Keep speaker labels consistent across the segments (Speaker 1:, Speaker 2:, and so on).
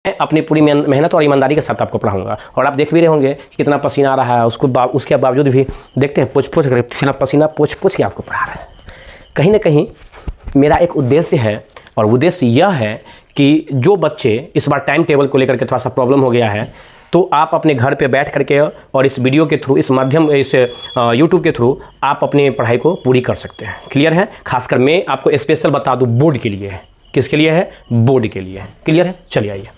Speaker 1: अपनी पूरी मेहनत और ईमानदारी के साथ आपको पढ़ाऊंगा। और आप देख भी रहे होंगे कि कितना पसीना आ रहा है, उसके बावजूद भी देखते हैं पोछ कर पसीना पोछ के आपको पढ़ा रहे हैं। कहीं ना कहीं मेरा एक उद्देश्य है, और उद्देश्य यह है कि जो बच्चे इस बार टाइम टेबल को लेकर के थोड़ा सा प्रॉब्लम हो गया है, तो आप अपने घर पे बैठ करके और इस वीडियो के थ्रू, इस यूट्यूब के थ्रू आप अपनी पढ़ाई को पूरी कर सकते हैं। क्लियर है? खासकर मैं आपको स्पेशल बता दूं, बोर्ड के लिए है। किसके लिए है? बोर्ड के लिए है। क्लियर है? चलिए आइए।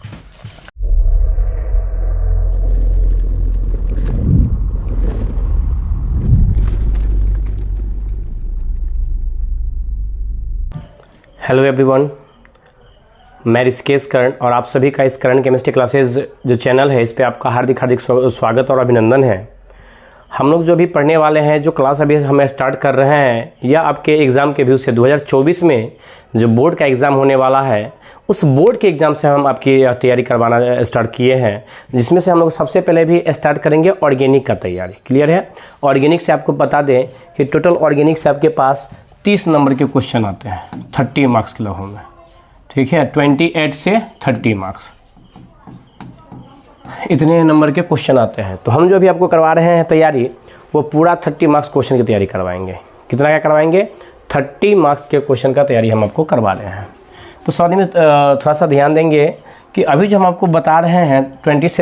Speaker 1: हेलो एवरीवन, मैं ऋषिकेश कर्ण और आप सभी का इस कर्ण केमिस्ट्री क्लासेज जो चैनल है, इस पे आपका हार्दिक स्वागत और अभिनंदन है। हम लोग जो भी पढ़ने वाले हैं, जो क्लास अभी हम स्टार्ट कर रहे हैं, या आपके एग्ज़ाम के व्यू से 2024 में जो बोर्ड का एग्ज़ाम होने वाला है, उस बोर्ड के एग्ज़ाम से हम आपकी तैयारी करवाना स्टार्ट किए हैं, जिसमें से हम लोग सबसे पहले भी स्टार्ट करेंगे ऑर्गेनिक का तैयारी। क्लियर है? ऑर्गेनिक से आपको बता दें कि टोटल ऑर्गेनिक से आपके पास 30 नंबर के क्वेश्चन आते हैं 30 मार्क्स के लगभग में। ठीक है, 28 से 30 मार्क्स, इतने नंबर के क्वेश्चन आते हैं। तो हम जो भी आपको करवा रहे हैं तैयारी, वो पूरा 30 मार्क्स क्वेश्चन की तैयारी करवाएंगे। कितना का करवाएंगे? 30 मार्क्स के क्वेश्चन का तैयारी हम आपको करवा रहे हैं। तो सॉरी में थोड़ा सा ध्यान देंगे कि अभी जो हम आपको बता रहे हैं 28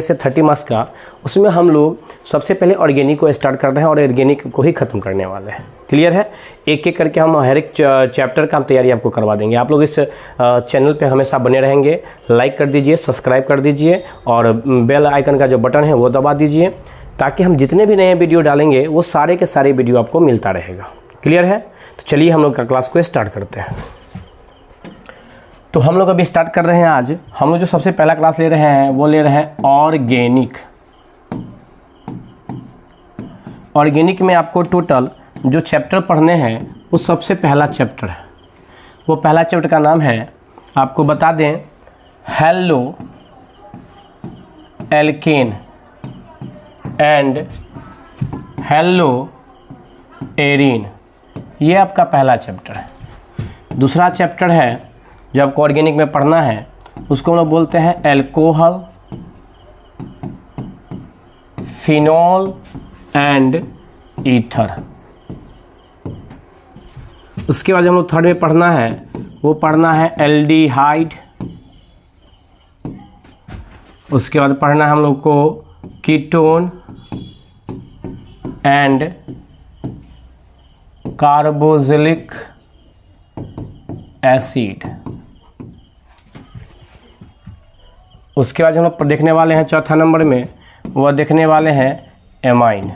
Speaker 1: से 30 मार्क्स का, उसमें हम लोग सबसे पहले ऑर्गेनिक को स्टार्ट कर रहे हैं और ऑर्गेनिक को ही ख़त्म करने वाले हैं। क्लियर है? एक एक करके हम हर एक चैप्टर का हम तैयारी आपको करवा देंगे। आप लोग इस चैनल पे हमेशा बने रहेंगे। लाइक कर दीजिए, सब्सक्राइब कर दीजिए और बेल आइकन का जो बटन है वो दबा दीजिए, ताकि हम जितने भी नए वीडियो डालेंगे वो सारे के सारे वीडियो आपको मिलता रहेगा। क्लियर है? तो चलिए हम लोग का क्लास को स्टार्ट करते हैं। तो हम लोग अभी स्टार्ट कर रहे हैं। आज हम लोग जो सबसे पहला क्लास ले रहे हैं वो ले रहे हैं ऑर्गेनिक। ऑर्गेनिक में आपको टोटल जो चैप्टर पढ़ने हैं, वो सबसे पहला चैप्टर है। वो पहला चैप्टर का नाम है, आपको बता दें, halo alkane and hello arene. ये आपका पहला चैप्टर है। दूसरा चैप्टर है जो आपको ऑर्गेनिक में पढ़ना है, उसको हम लोग बोलते हैं एल्कोहल, फिनॉल एंड ईथर। उसके बाद हम लोग थर्ड में पढ़ना है, वो पढ़ना है एल्डिहाइड। उसके बाद पढ़ना है हम लोग को कीटोन एंड कार्बोक्सिलिक एसिड। उसके बाद हम लोग देखने वाले हैं चौथा नंबर में, वह देखने वाले हैं एमाइन।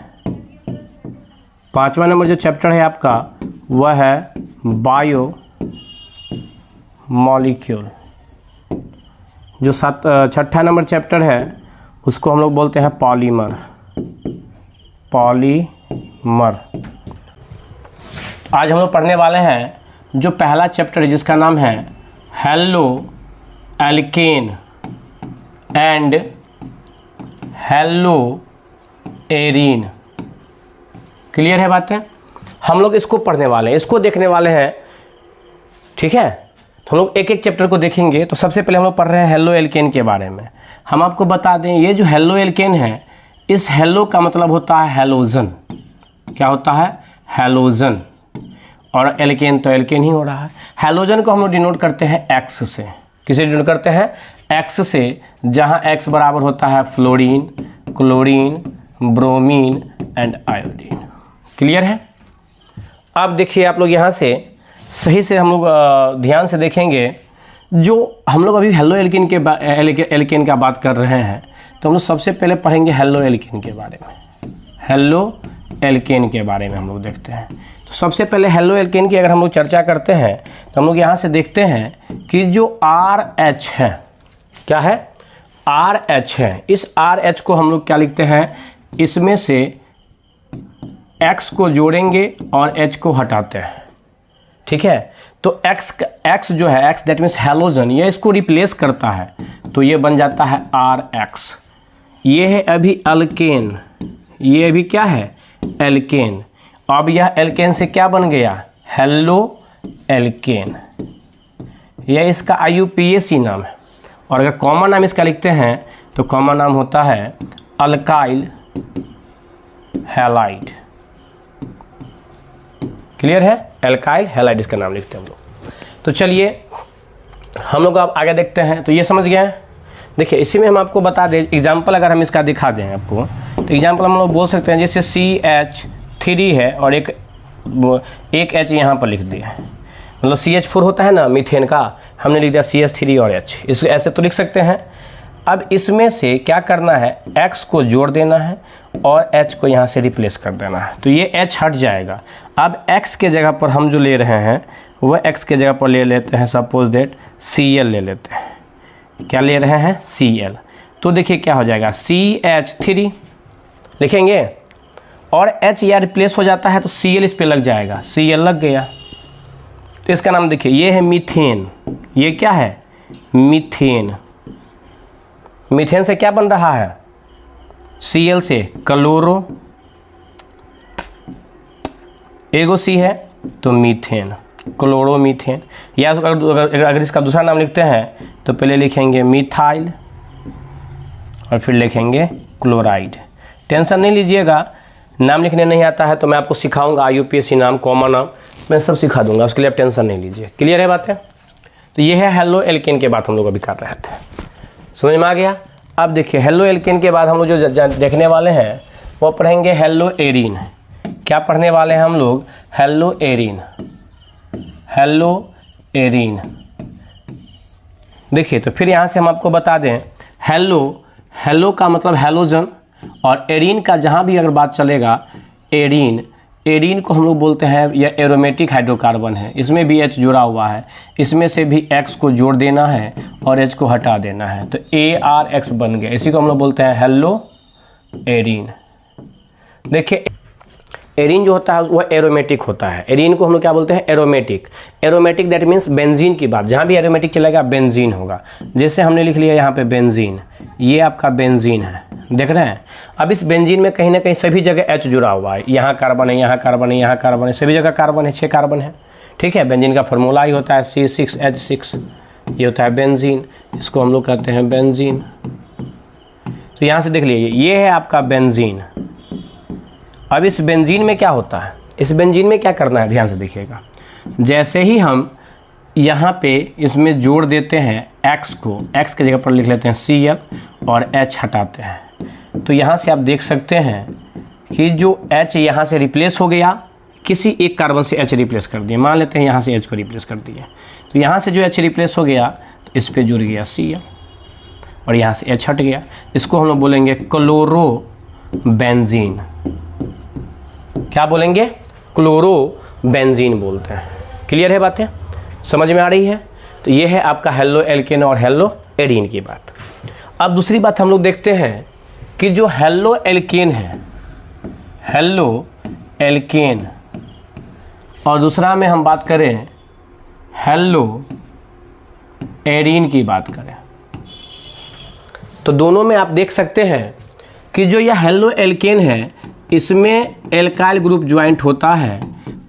Speaker 1: पांचवा नंबर जो चैप्टर है आपका, वह है बायो मॉलिक्यूल। जो छठा नंबर चैप्टर है, उसको हम लोग बोलते हैं पॉलीमर। आज हम लोग पढ़ने वाले हैं जो पहला चैप्टर है, जिसका नाम है halo alkane and hello arene. Clear है बातें? हम लोग इसको पढ़ने वाले हैं, इसको देखने वाले हैं। ठीक है? तो हम लोग एक एक चैप्टर को देखेंगे। तो सबसे पहले हम लोग पढ़ रहे हैं हेलो एल्केन के बारे में। हम आपको बता दें, ये जो हेलो एल्केन है, इस हेलो का मतलब होता है हैलोजन। क्या होता है? हैलोजन। और एल्केन तो एल्केन ही हो रहा है। हैलोजन को हम लोग डिनोट करते हैं एक्स से। किसे डिनोट करते हैं? एक्स से, जहाँ एक्स बराबर होता है fluorine, chlorine, bromine and iodine. Clear है? अब देखिए आप लोग यहाँ से सही से हम लोग ध्यान से देखेंगे। जो हम लोग अभी हेलो एल्केन का बात कर रहे हैं, तो हम लोग सबसे पहले पढ़ेंगे हेलो एल्केन के बारे में। हेलो एल्केन के बारे में हम लोग देखते हैं। तो सबसे पहले हेलो एल्केन की अगर हम लोग चर्चा करते हैं, तो हम लोग यहाँ से देखते हैं कि जो RH है, क्या है? RH है। इस RH को हम लोग क्या लिखते हैं? इसमें से X को जोड़ेंगे और H को हटाते हैं। ठीक है? तो X जो है, X दैट मीन्स हैलोजन, ये इसको रिप्लेस करता है, तो ये बन जाता है RH। ये है अभी अल्केन, ये अभी क्या है? एल्केन। अब यह एल्केन से क्या बन गया? Halo alkane. यह इसका IUPAC नाम है। और अगर कॉमन नाम इसका लिखते हैं तो कॉमन नाम होता है अल्काइल हैलाइड। क्लियर है? एल्काइल हैलाइड इसका नाम लिखते हैं हम लोग। तो चलिए हम लोग अब आगे देखते हैं। तो ये समझ गए हैं। देखिए इसी में हम आपको बता दें, एग्जाम्पल अगर हम इसका दिखा दें आपको, तो एग्जाम्पल हम लोग बोल सकते हैं जैसे CH3 है और एक H यहाँ पर लिख दिया है, मतलब CH4 होता है ना मीथेन का, हमने लिख दिया CH3 और H, इसको ऐसे तो लिख सकते हैं। अब इसमें से क्या करना है, X को जोड़ देना है और H को यहाँ से रिप्लेस कर देना है, तो ये H हट जाएगा। अब X के जगह पर हम जो ले रहे हैं वह X के जगह पर ले लेते हैं, सपोज दैट Cl ले लेते हैं। क्या ले रहे हैं? Cl। तो देखिए क्या हो जाएगा, CH3 लिखेंगे और H या रिप्लेस हो जाता है तो Cl इस पे लग जाएगा, Cl लग गया। तो इसका नाम देखिए, ये है मीथेन। ये क्या है? मीथेन। मीथेन से क्या बन रहा है? Cl से क्लोरो, एगो C है तो मीथेन, क्लोरोमीथेन। या अगर इसका दूसरा नाम लिखते हैं तो पहले लिखेंगे मिथाइल और फिर लिखेंगे क्लोराइड। टेंशन नहीं लीजिएगा, नाम लिखने नहीं आता है तो मैं आपको सिखाऊंगा, IUPAC नाम, कॉमन नाम मैं सब सिखा दूंगा, उसके लिए आप टेंशन नहीं लीजिए। क्लियर है बातें? तो ये है हेलो एल्केन के बात हम लोग अभी कर रहे थे, समझ में आ गया? अब देखिए हेलो एल्केन के बाद हम लोग जो देखने वाले हैं वो पढ़ेंगे हेलो एरीन। क्या पढ़ने वाले हैं हम लोग? Hello arene. Hello arene. देखिए तो फिर यहाँ से हम आपको बता दें, हेलो का मतलब हेलोजन, और एरीन का जहाँ भी अगर बात चलेगा, एरीन को हम लोग बोलते हैं यह एरोमेटिक हाइड्रोकार्बन है, इसमें भी H जुड़ा हुआ है, इसमें से भी X को जोड़ देना है और H को हटा देना है, तो ARX बन गया। इसी को हम लोग बोलते हैं हेलो एरीन। देखिए एरीन जो होता है वह एरोमेटिक होता है। एरीन को हम लोग क्या बोलते हैं? Aromatic. Aromatic that means benzene की बात, जहाँ भी एरोमेटिक चलेगा बेंजीन होगा। जैसे हमने लिख लिया यहाँ पे बेंजीन, ये आपका बेंजीन है, देख रहे हैं? अब इस बेंजीन में कहीं ना कहीं सभी जगह H जुड़ा हुआ है, यहाँ कार्बन है, यहाँ कार्बन है, यहाँ कार्बन है, सभी जगह कार्बन है, 6 कार्बन है। ठीक है, बेंजीन का फॉर्मूला ही होता है C6H6, ये होता है बेंजीन, इसको हम लोग कहते हैं बेंजीन। तो यहाँ से देख लीजिए, ये है आपका बेंजीन। अब इस बेंजीन में क्या होता है? इस बेंजीन में क्या करना है, ध्यान से देखिएगा। जैसे ही हम यहाँ पे इसमें जोड़ देते हैं X को, X की जगह पर लिख लेते हैं Cl और H हटाते हैं, तो यहाँ से आप देख सकते हैं कि जो H यहाँ से रिप्लेस हो गया, किसी एक कार्बन से H रिप्लेस कर दिया। मान लेते हैं यहाँ से H को रिप्लेस कर दिया, तो यहाँ से जो H रिप्लेस हो गया तो इस पर जुड़ गया Cl और यहाँ से H हट गया। इसको हम लोग बोलेंगे क्लोरो बेंजीन। क्या बोलेंगे? क्लोरो बेंजीन बोलते हैं। क्लियर है बातें? समझ में आ रही है? तो ये है आपका हेलो एल्केन और हेलो एरीन की बात। अब दूसरी बात हम लोग देखते हैं कि जो हेलो एल्केन है, हेलो एल्केन, और दूसरा में हम बात करें हेलो एरीन की बात करें, तो दोनों में आप देख सकते हैं कि जो यह हेलो एल्केन है इसमें एल्काइल ग्रुप ज्वाइंट होता है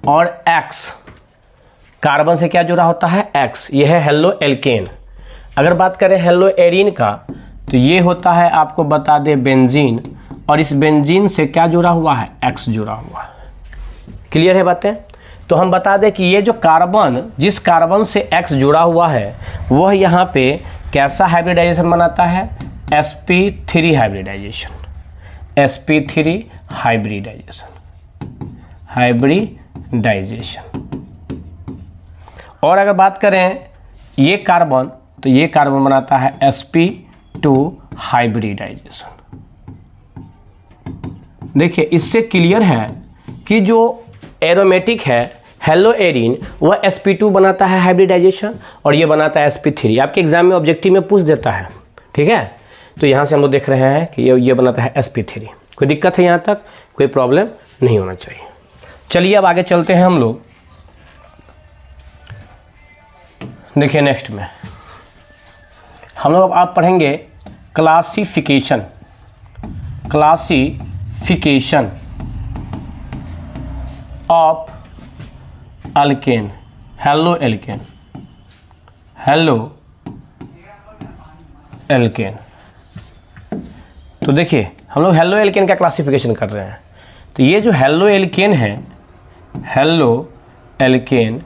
Speaker 1: और X कार्बन से क्या जुड़ा होता है? X। यह है हेलो एल्केन। अगर बात करें हेलो एरीन का तो ये होता है, आपको बता दें, बेंजीन, और इस बेंजीन से क्या जुड़ा हुआ है? X जुड़ा हुआ है। क्लियर है बातें? तो हम बता दें कि ये जो कार्बन, जिस कार्बन से X जुड़ा हुआ है वह यहाँ पे कैसा हाइब्रिडाइजेशन बनाता है? sp3 hybridisation. sp3 hybridisation. और अगर बात करें ये कार्बन, तो ये कार्बन बनाता है sp2 हाइब्रिडाइजेशन। देखिए इससे क्लियर है कि जो एरोमेटिक है हेलो एरीन, वह sp2 बनाता है हाइब्रिडाइजेशन और ये बनाता है sp3। आपके एग्जाम में ऑब्जेक्टिव में पूछ देता है, ठीक है? तो यहाँ से हम लोग देख रहे हैं कि ये बनाता है sp3। कोई दिक्कत है? यहाँ तक कोई प्रॉब्लम नहीं होना चाहिए। चलिए अब आगे चलते हैं हम लोग। देखिए नेक्स्ट में हम लोग आप पढ़ेंगे classification of alkane, halo alkane, halo alkane. तो देखिए हम लोग हेलो एल्केन का क्लासिफिकेशन कर रहे हैं। तो ये जो हेलो एल्केन है, हेलो एल्केन,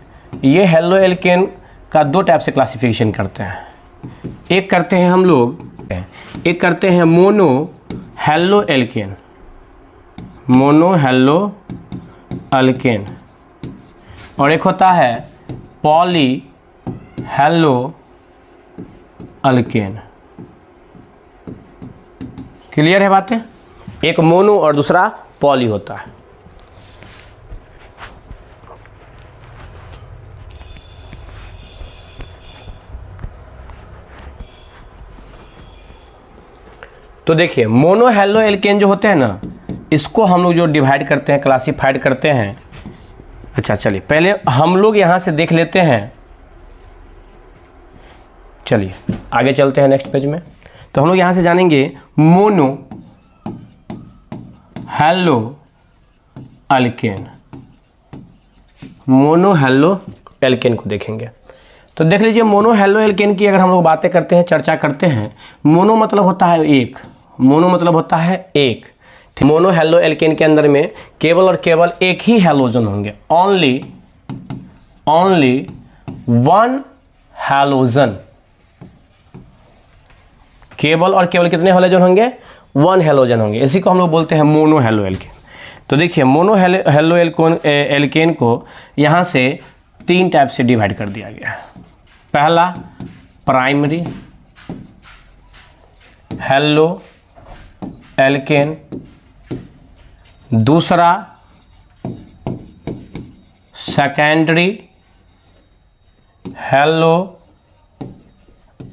Speaker 1: ये हेलो एल्केन का दो टाइप से क्लासिफिकेशन करते हैं। एक करते हैं हम लोग, एक करते हैं mono halo alkane, mono halo alkane, और एक होता है पॉली हेलो एल्केन। क्लियर है बातें? एक मोनो और दूसरा पॉली होता है। तो देखिए मोनो हेलो एल्केन जो होते हैं ना, इसको हम लोग जो डिवाइड करते हैं, क्लासिफाइड करते हैं। अच्छा चलिए पहले हम लोग यहां से देख लेते हैं, चलिए आगे चलते हैं नेक्स्ट पेज में। तो हम लोग यहां से जानेंगे mono halo alkane, mono halo alkane को देखेंगे। तो देख लीजिए मोनो हेलो एल्केन की अगर हम लोग बातें करते हैं, चर्चा करते हैं, मोनो मतलब होता है एक, मोनो मतलब होता है एक। मोनो हेलो एल्केन के अंदर में केवल और केवल एक ही हैलोजन होंगे, ओनली वन हैलोजन। केवल और केवल कितने हैलोजन होंगे? वन हैलोजन होंगे। इसी को हम लोग बोलते हैं मोनो हेलो एल्केन। तो देखिए मोनो हेलो एल्केन को यहाँ से तीन टाइप से डिवाइड कर दिया गया है। पहला प्राइमरी हेलो एल्केन, दूसरा सेकेंडरी हेलो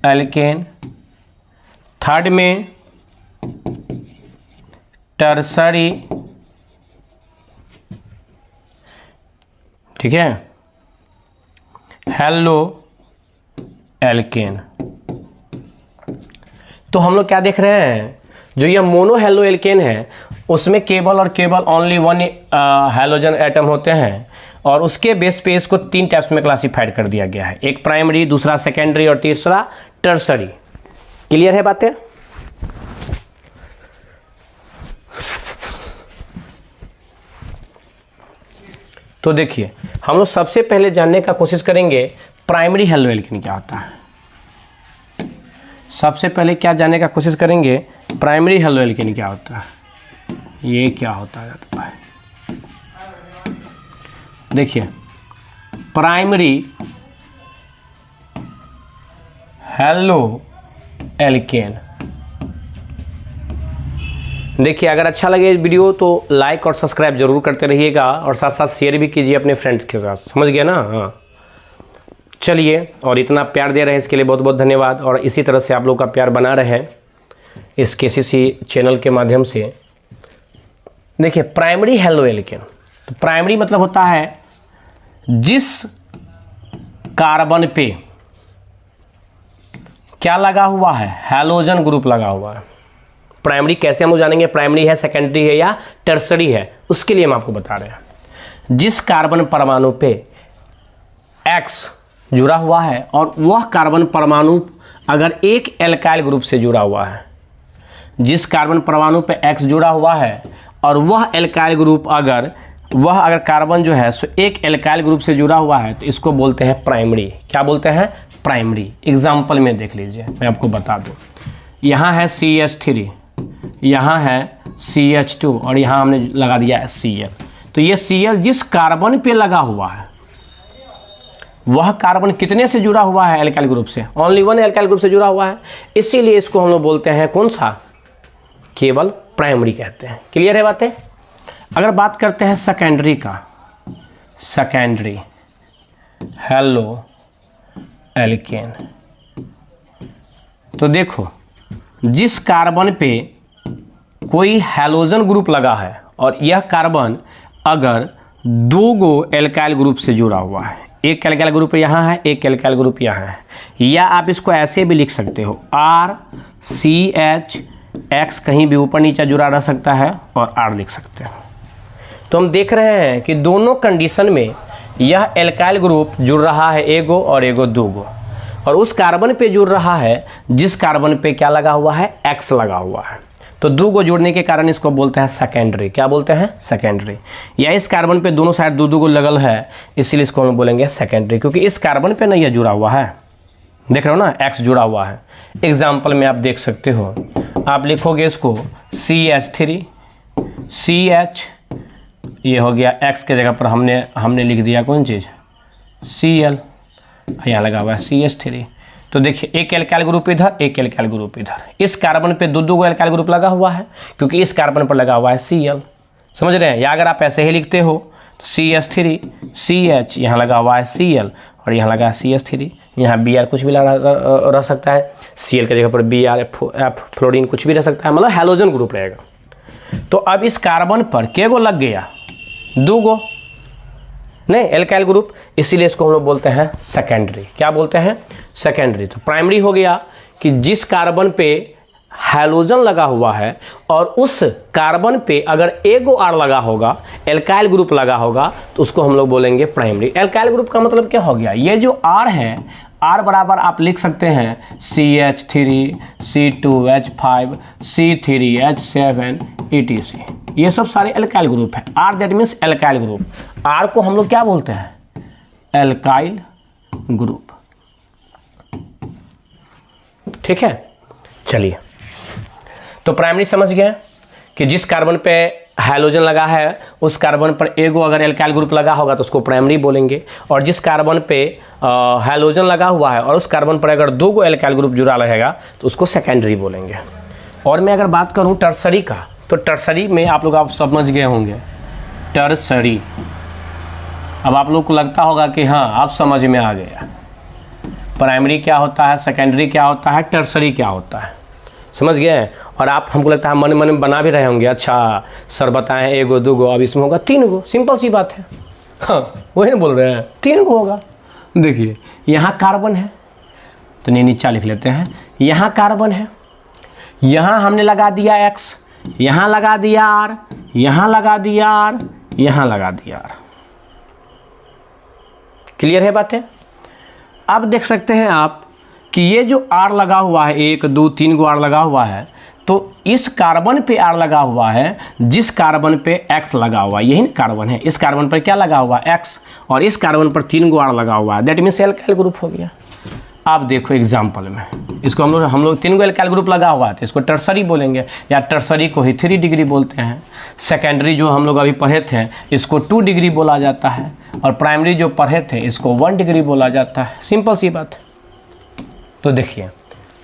Speaker 1: एल्केन, थर्ड में टर्सरी, ठीक है, हेलो एल्केन। तो हम लोग क्या देख रहे हैं, जो ये मोनो हेलो एल्केन है उसमें केवल और केवल ओनली वन हैलोजन एटम होते हैं, और उसके बेस पे इसको तीन टाइप्स में क्लासिफाइड कर दिया गया है, एक प्राइमरी, दूसरा सेकेंडरी और तीसरा टर्सरी। क्लियर है बातें? तो देखिए हम लोग सबसे पहले जानने का कोशिश करेंगे प्राइमरी हेलो एल्केन क्या होता है। सबसे पहले क्या जानने का कोशिश करेंगे, प्राइमरी हेलो एल्केन क्या होता है, ये क्या होता है। देखिए प्राइमरी हेलो एल्केन, देखिए अगर अच्छा लगे इस वीडियो तो लाइक और सब्सक्राइब जरूर करते रहिएगा, और साथ साथ शेयर भी कीजिए अपने फ्रेंड्स के साथ। समझ गया ना? हाँ चलिए, और इतना प्यार दे रहे हैं इसके लिए बहुत बहुत धन्यवाद, और इसी तरह से आप लोग का प्यार बना रहे इस KCC चैनल के माध्यम से। देखिए प्राइमरी हेलो एल्केन, तो प्राइमरी मतलब होता है जिस कार्बन पे क्या लगा हुआ है, हैलोजन ग्रुप लगा हुआ है। प्राइमरी कैसे हम लोग जानेंगे, प्राइमरी है, सेकेंडरी है या टर्सरी है, उसके लिए हम आपको बता रहे हैं। जिस कार्बन परमाणु पे X जुड़ा हुआ है और वह कार्बन परमाणु अगर एक एल्काइल ग्रुप से जुड़ा हुआ है, जिस कार्बन परमाणु पे X जुड़ा हुआ है और वह एल्काइल ग्रुप अगर कार्बन जो है सो एक एल्काइल ग्रुप से जुड़ा हुआ है, तो इसको बोलते हैं प्राइमरी। क्या बोलते हैं? प्राइमरी। एग्जाम्पल में देख लीजिए, मैं आपको बता दूं, यहाँ है CH3, यहाँ है CH2 और यहाँ हमने लगा दिया है Cl। तो ये Cl जिस कार्बन पे लगा हुआ है वह कार्बन कितने से जुड़ा हुआ है? एल्काइल ग्रुप से, ओनली वन एल्काइल ग्रुप से जुड़ा हुआ है, इसीलिए इसको हम लोग बोलते हैं कौन सा? केवल प्राइमरी कहते हैं। क्लियर है बातें? अगर बात करते हैं सेकेंडरी का, सेकेंडरी हेलो एल्केन, तो देखो जिस कार्बन पे कोई हैलोजन ग्रुप लगा है और यह कार्बन अगर दो गो एल्काइल ग्रुप से जुड़ा हुआ है, एक एल्काइल ग्रुप यहाँ है, एक एल्काइल ग्रुप यहाँ है, या आप इसको ऐसे भी लिख सकते हो RCH, कहीं भी ऊपर नीचे जुड़ा रह सकता है और R लिख सकते हो। तो हम देख रहे हैं कि दोनों कंडीशन में यह एल्काइल ग्रुप जुड़ रहा है एगो और एगो दूगो। और उस कार्बन पे जुड़ रहा है जिस कार्बन पे क्या लगा हुआ है, X लगा हुआ है। तो दो को जोड़ने के कारण इसको बोलते हैं सेकेंडरी। क्या बोलते हैं, सेकेंडरी। या इस कार्बन पे दोनों साइड दो को लगल है, इसीलिए इसको हम बोलेंगे सेकेंडरी, क्योंकि इस कार्बन पे नहीं है जुड़ा हुआ है। देख रहे हो ना, X जुड़ा हुआ है। एग्जाम्पल में आप देख सकते हो, आप लिखोगे इसको CH3 CH, ये हो गया X के जगह पर हमने लिख दिया कौन चीज़, Cl, यहाँ लगा हुआ है CH3। तो देखिए एक एल्काइल ग्रुप इधर, एक एल्काइल ग्रुप इधर। इस कार्बन पे दो को एल्काइल ग्रुप लगा हुआ है क्योंकि इस कार्बन पर लगा हुआ है Cl। समझ रहे हैं? या अगर आप ऐसे ही लिखते हो CH3 CH, यहाँ लगा हुआ है Cl और यहाँ लगा है CH3, यहाँ Br कुछ भी रह सकता है, Cl के जगह पर Br F फ्लोरीन कुछ भी रह सकता है, मतलब हैलोजन ग्रुप रहेगा। तो अब इस कार्बन पर के गो लग गया, दो गो नहीं एल्काइल ग्रुप, इसीलिए इसको हम लोग बोलते हैं सेकेंडरी। क्या बोलते हैं, सेकेंडरी। तो प्राइमरी हो गया कि जिस कार्बन पे हैलोजन लगा हुआ है और उस कार्बन पे अगर एक गो R लगा होगा, एल्काइल ग्रुप लगा होगा, तो उसको हम लोग बोलेंगे प्राइमरी। एल्काइल ग्रुप का मतलब क्या हो गया, ये जो R है, R बराबर आप लिख सकते हैं CH3 C2H5 C3H7 etc। ये सब सारे एल्काइल ग्रुप है। R that means alkyl group. R को हम लोग क्या बोलते हैं, एल्काइल ग्रुप। ठीक है, चलिए। तो प्राइमरी समझ गए कि जिस कार्बन पे हाइड्रोजन लगा है उस कार्बन पर एगो अगर एल्काइल ग्रुप लगा होगा तो उसको प्राइमरी बोलेंगे, और जिस कार्बन पे हाइड्रोजन लगा हुआ है और उस कार्बन पर अगर दो गो एल्काइल ग्रुप जुड़ा रहेगा तो उसको सेकेंडरी बोलेंगे। और मैं अगर बात करूं टर्सरी का, तो टर्सरी में आप लोग समझ गए होंगे, टर्सरी। अब आप लोग को लगता होगा कि हाँ आप समझ में आ गया, प्राइमरी क्या होता है, सेकेंडरी क्या होता है, टर्सरी क्या होता है, समझ गए हैं। और आप हमको लगता है मन में बना भी रहे होंगे, अच्छा सर बताएं एगो दो गो, अब इसमें होगा तीन गो, सिंपल सी बात है। हाँ वही ना बोल रहे हैं, तीन गो होगा। देखिए यहाँ कार्बन है तो नीचा लिख लेते हैं, यहाँ कार्बन है, यहाँ हमने लगा दिया X, यहाँ लगा दिया R, यहाँ लगा दिया R, यहाँ लगा दिया R। क्लियर है बातें? अब देख सकते हैं आप कि ये जो R लगा हुआ है, एक दो तीन गो R लगा हुआ है, तो इस कार्बन पे R लगा हुआ है जिस कार्बन पे X लगा हुआ है, यही कार्बन है, इस कार्बन पर क्या लगा हुआ है, X, और इस कार्बन पर तीन गो R लगा हुआ है, दैट मीन्स एल्काइल ग्रुप हो गया। आप देखो एग्जाम्पल में, इसको हम लोग तीन गो एल्काइल ग्रुप लगा हुआ है तो इसको टर्सरी बोलेंगे, या टर्सरी को ही 3 डिग्री बोलते हैं। सेकेंडरी जो हम लोग अभी पढ़े थे इसको 2 डिग्री बोला जाता है, और प्राइमरी जो पढ़े थे इसको 1 डिग्री बोला जाता है। सिंपल सी बात है। तो देखिए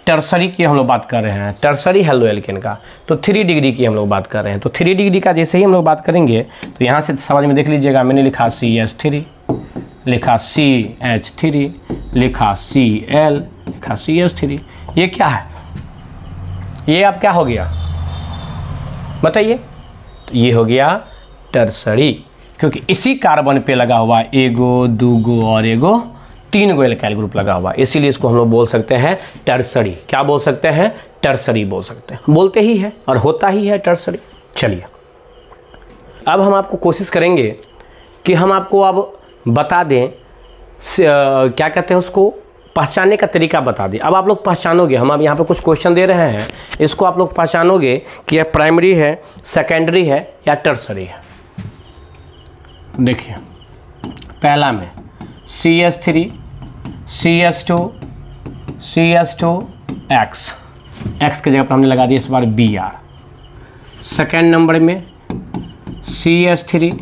Speaker 1: टर्सरी की हम लोग बात कर रहे हैं, टर्सरी हेलो एल्केन का, तो 3 डिग्री की हम लोग बात कर रहे हैं। तो 3 डिग्री का जैसे ही हम लोग बात करेंगे तो यहाँ से समझ में देख लीजिएगा, मैंने लिखा CH3, लिखा CH3, लिखा Cl, लिखा CH3। ये क्या है, ये अब क्या हो गया बताइए? तो ये हो गया टर्सरी, क्योंकि इसी कार्बन पे लगा हुआ है एगो दो गो और एगो तीन गो एल्काइल ग्रुप लगा हुआ, इसीलिए इसको हम लोग बोल सकते हैं टर्सरी। क्या बोल सकते हैं? टर्सरी बोल सकते हैं, बोलते ही है और होता ही है टर्सरी। चलिए अब हम आपको कोशिश करेंगे कि हम आपको अब बता दें क्या कहते हैं उसको, पहचानने का तरीका बता दें। अब आप लोग पहचानोगे, हम अब यहाँ पे कुछ क्वेश्चन दे रहे हैं, इसको आप लोग पहचानोगे कि यह प्राइमरी है, सेकेंडरी है या टर्सरी है। देखिए पहला में CH3 CH2 CH2 X, X की जगह पर हमने लगा दिया इस बार Br। सेकेंड नंबर में CH3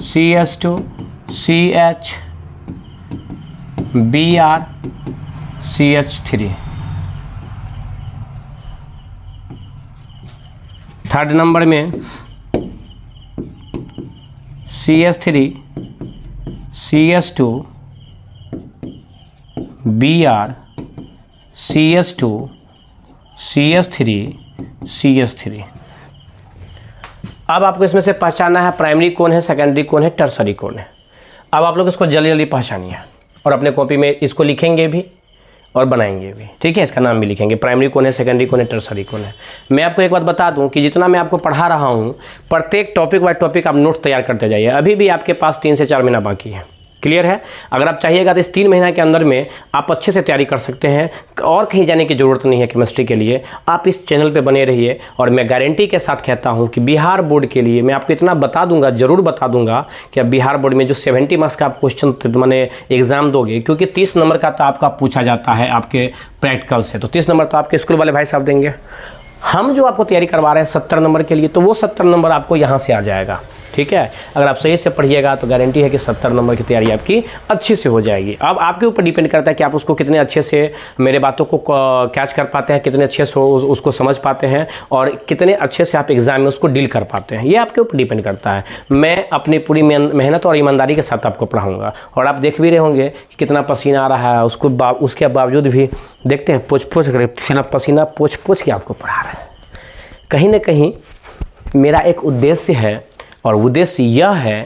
Speaker 1: CH2 CH Br CH3। Third number में CH3 CH2 Br CH2 CH3 CH3। अब आपको इसमें से पहचानना है प्राइमरी कौन है, सेकेंडरी कौन है, टर्सरी कौन है। अब आप लोग इसको जल्दी जल्दी पहचानिए और अपने कॉपी में इसको लिखेंगे भी और बनाएंगे भी, ठीक है। इसका नाम भी लिखेंगे, प्राइमरी कौन है, सेकेंडरी कौन है, टर्सरी कौन है। मैं आपको एक बात बता दूं कि जितना मैं आपको पढ़ा रहा हूं, प्रत्येक टॉपिक बाय टॉपिक आप नोट तैयार करते जाइए। अभी भी आपके पास 3 से 4 महीना बाकी है, क्लियर है। अगर आप चाहिएगा तो इस 3 महीना के अंदर में आप अच्छे से तैयारी कर सकते हैं और कहीं जाने की ज़रूरत नहीं है केमिस्ट्री के लिए। आप इस चैनल पे बने रहिए और मैं गारंटी के साथ कहता हूं कि बिहार बोर्ड के लिए मैं आपको इतना बता दूंगा, ज़रूर बता दूंगा कि अब बिहार बोर्ड में जो 70 मार्क्स का आप क्वेश्चन मैंने एग्जाम दोगे, क्योंकि 30 नंबर का तो आपका पूछा जाता है आपके प्रैक्टिकल से, तो 30 नंबर तो आपके स्कूल वाले भाई साहब देंगे। हम जो आपको तैयारी करवा रहे हैं 70 नंबर के लिए, तो वो 70 नंबर आपको यहाँ से आ जाएगा। ठीक है, अगर आप सही से पढ़िएगा तो गारंटी है कि 70 नंबर की तैयारी आपकी अच्छे से हो जाएगी। अब आपके ऊपर डिपेंड करता है कि आप उसको कितने अच्छे से मेरे बातों को कैच कर पाते हैं, कितने अच्छे से उसको समझ पाते हैं और कितने अच्छे से आप एग्जाम में उसको डील कर पाते हैं, ये आपके ऊपर डिपेंड करता है। मैं अपनी पूरी मेहनत और ईमानदारी के साथ आपको पढ़ाऊँगा और आप देख भी रहे होंगे कि कितना पसीना आ रहा है, उसके बावजूद भी देखते हैं पोछ कर पसीना पोछ के आपको पढ़ा रहे हैं। कहीं ना कहीं मेरा एक उद्देश्य है और उद्देश्य यह है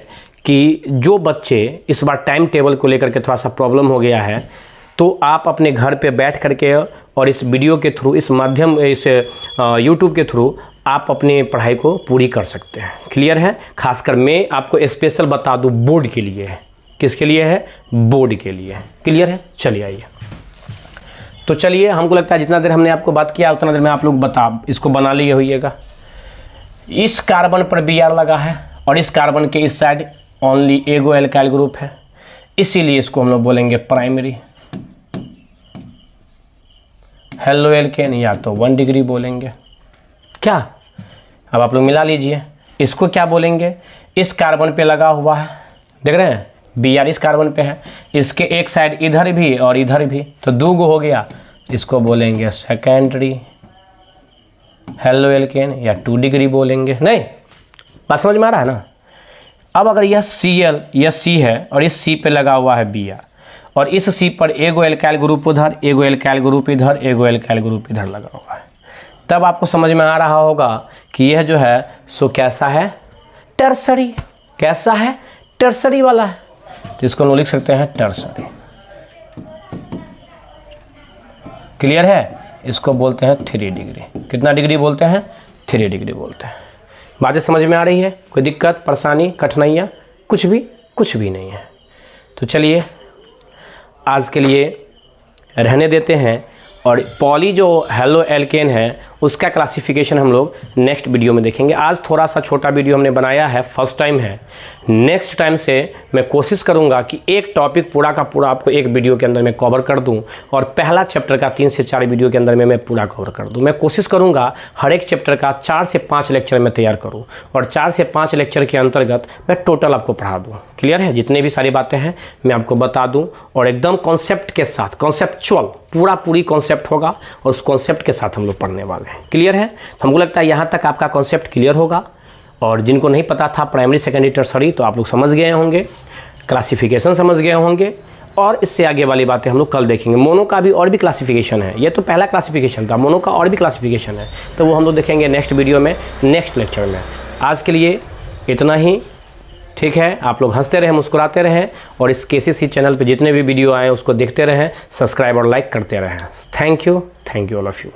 Speaker 1: कि जो बच्चे इस बार टाइम टेबल को लेकर के थोड़ा सा प्रॉब्लम हो गया है, तो आप अपने घर पे बैठ करके और इस वीडियो के थ्रू, इस माध्यम, इस यूट्यूब के थ्रू आप अपनी पढ़ाई को पूरी कर सकते हैं। क्लियर है। खासकर मैं आपको स्पेशल बता दूं बोर्ड के लिए है। किसके लिए है? बोर्ड के लिए है। क्लियर है। चलिए आइए, तो चलिए, हमको लगता है जितना देर हमने आपको बात किया उतना देर में आप लोग इसको बना लिए होइएगा। इस कार्बन पर Br लगा है और इस कार्बन के इस साइड ओनली एगो एल्काइल ग्रुप है, इसीलिए इसको हम लोग बोलेंगे प्राइमरी हेलो एल्केन, या तो 1 डिग्री बोलेंगे। क्या? अब आप लोग मिला लीजिए, इसको क्या बोलेंगे? इस कार्बन पे लगा हुआ है, देख रहे हैं Br इस कार्बन पे है, इसके एक साइड इधर भी और इधर भी, तो 2 गो हो गया, इसको बोलेंगे सेकेंडरी हेलो एल्केन या 2 डिग्री बोलेंगे। नहीं, बात समझ में आ रहा है ना? अब अगर यह Cl यह C है और इस C पे लगा हुआ है Br और इस C पर एगो एल्काइल ग्रुप उधर, एगो एल्काइल ग्रुप इधर, एगो एल्काइल ग्रुप इधर लगा हुआ है, तब आपको समझ में आ रहा होगा कि यह जो है सो कैसा है? टर्सरी। कैसा है? टर्सरी वाला है, तो इसको हम लिख सकते हैं टर्सरी। क्लियर है। इसको बोलते हैं 3 डिग्री। कितना डिग्री बोलते हैं? 3 डिग्री बोलते हैं। बातें समझ में आ रही है? कोई दिक्कत, परेशानी, कठिनाइयाँ? कुछ भी नहीं है। तो चलिए आज के लिए रहने देते हैं और पॉली जो हेलो एल्केन है उसका क्लासिफिकेशन हम लोग नेक्स्ट वीडियो में देखेंगे। आज थोड़ा सा छोटा वीडियो हमने बनाया है, फर्स्ट टाइम है। नेक्स्ट टाइम से मैं कोशिश करूंगा कि एक टॉपिक पूरा का पूरा आपको एक वीडियो के अंदर मैं कवर कर दूं और पहला चैप्टर का 3 से 4 वीडियो के अंदर में मैं पूरा कवर कर दूं। मैं कोशिश करूंगा हर एक चैप्टर का 4 से 5 लेक्चर मैं तैयार करूँ और 4 से 5 लेक्चर के अंतर्गत मैं टोटल आपको पढ़ा दूँ। क्लियर है। जितने भी सारी बातें हैं मैं आपको बता दूँ और एकदम कॉन्सेप्ट के साथ, कॉन्सेप्चुअल पूरी कॉन्सेप्ट होगा और उस कॉन्सेप्ट के साथ हम लोग पढ़ने वाले हैं। क्लियर है। तो हमको लगता है यहाँ तक आपका कॉन्सेप्ट क्लियर होगा और जिनको नहीं पता था प्राइमरी सेकेंडरी टर्सरी, तो आप लोग समझ गए होंगे, क्लासिफिकेशन समझ गए होंगे और इससे आगे वाली बातें हम लोग कल देखेंगे। मोनो का भी और भी क्लासिफिकेशन है, ये तो पहला क्लासिफिकेशन था, मोनो का और भी क्लासिफिकेशन है, तो वो हम लोग देखेंगे नेक्स्ट वीडियो में, नेक्स्ट लेक्चर में। आज के लिए इतना ही। ठीक है, आप लोग हंसते रहें, मुस्कुराते रहें और इस KCC चैनल पे जितने भी वीडियो आए उसको देखते रहें, सब्सक्राइब और लाइक करते रहें। Thank you all of you.